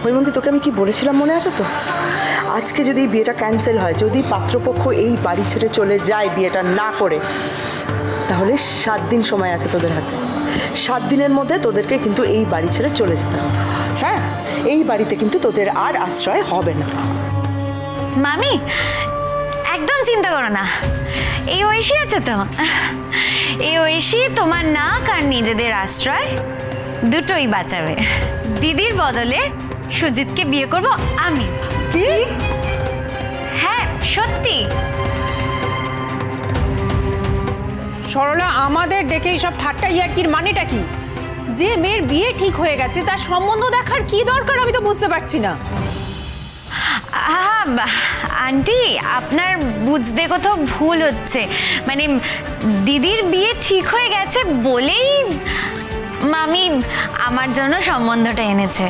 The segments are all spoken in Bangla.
হৈমন্তী, তোকে আমি কি বলেছিলাম মনে আছে তো? আজকে যদি বিয়েটা ক্যান্সেল হয়, যদি পাত্রপক্ষ এই বাড়ি ছেড়ে চলে যায় বিয়েটা না করে, তাহলে 7 দিন সময় আছে তোদের হাতে। 7 দিনের মধ্যে তোদেরকে কিন্তু এই বাড়ি ছেড়ে চলে যেতে হবে। হ্যাঁ, এই বাড়িতে কিন্তু তোদের আর আশ্রয় হবে না। মামি একদম চিন্তা করো না, এই ঐশী আছে তো, এই ঐশী তোমার নাক আর নিজেদের আশ্রয় দুটোই বাঁচাবে। দিদির বদলে সুজিতকে বিয়ে করব আমি। কি? হ্যাঁ সত্যি। সরলা, আমাদের ডেকে সব ঠাট্টা ইয়ার্কির মানেটা কি? যে মেয়ের বিয়ে ঠিক হয়ে গেছে তার সম্বন্ধ দেখার কি দরকার আমি তো বুঝতে পারছি না। আন্টি, আপনার বুঝতে কোথাও ভুল হচ্ছে। মানে দিদির বিয়ে ঠিক হয়ে গেছে বলেই মামি আমার জন্য সম্বন্ধটা এনেছে।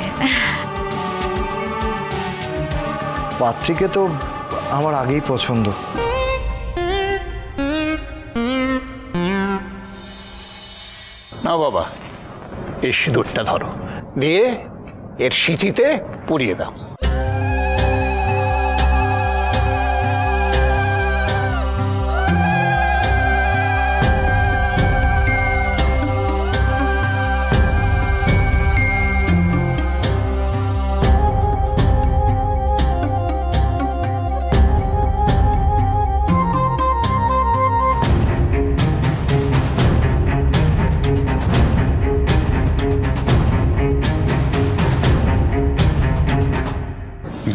পাত্রীকে তো আমার আগেই পছন্দ। না বাবা, এই সিঁদুরটা ধরো, দিয়ে এর সিঁথিতে পুড়িয়ে দাও।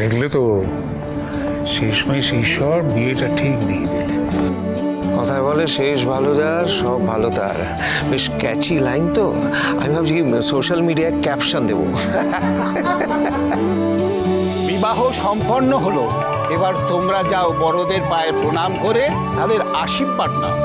দেখলে তো, শেষমেশ ঈশ্বর বিয়েটা ঠিক দিয়ে দিলে। কথায় বলে শেষ ভালো যার সব ভালো তার। বেশ ক্যাচি লাইন তো। আমি ভাবছি সোশ্যাল মিডিয়ায় ক্যাপশন দেব। বিবাহ সম্পন্ন হলো, এবার তোমরা যাও বড়দের পায়ে প্রণাম করে তাদের আশীর্বাদ নাও।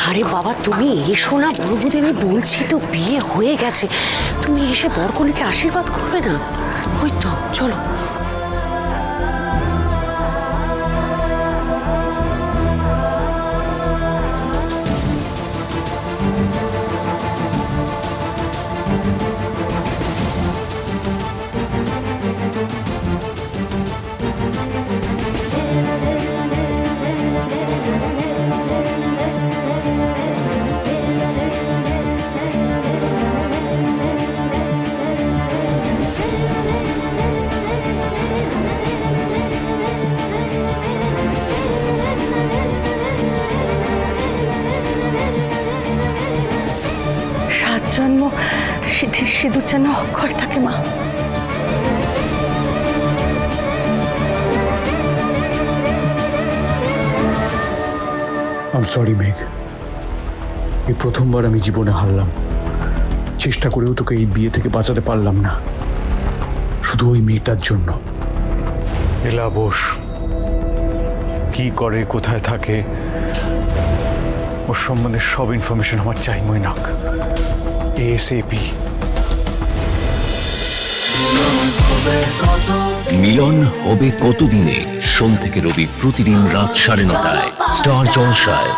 আরে বাবা, তুমি এসো না। বড় বৌদি, আমি বলছি তো বিয়ে হয়ে গেছে, তুমি এসে বরকনেকে আশীর্বাদ করবে না? ওই তো, চলো। জন্ম সিদ্ধির সিঁদুর যেন অক্ষয় থাকে মা। আম সরি মেঘ, এই প্রথমবার আমি জীবনে হারলাম। চেষ্টা করেও তোকে এই বিয়ে থেকে বাঁচাতে পারলাম না, শুধু ওই মেয়েটার জন্য। এলা বোস কি করে, কোথায় থাকে, ওর সম্বন্ধে সব ইনফরমেশন আমার চাই মৈনাক, ASAP। মিলন হবে কতদিনে? সোম থেকে রবি প্রতিদিন রাত 9:30টায় স্টার জলসায়।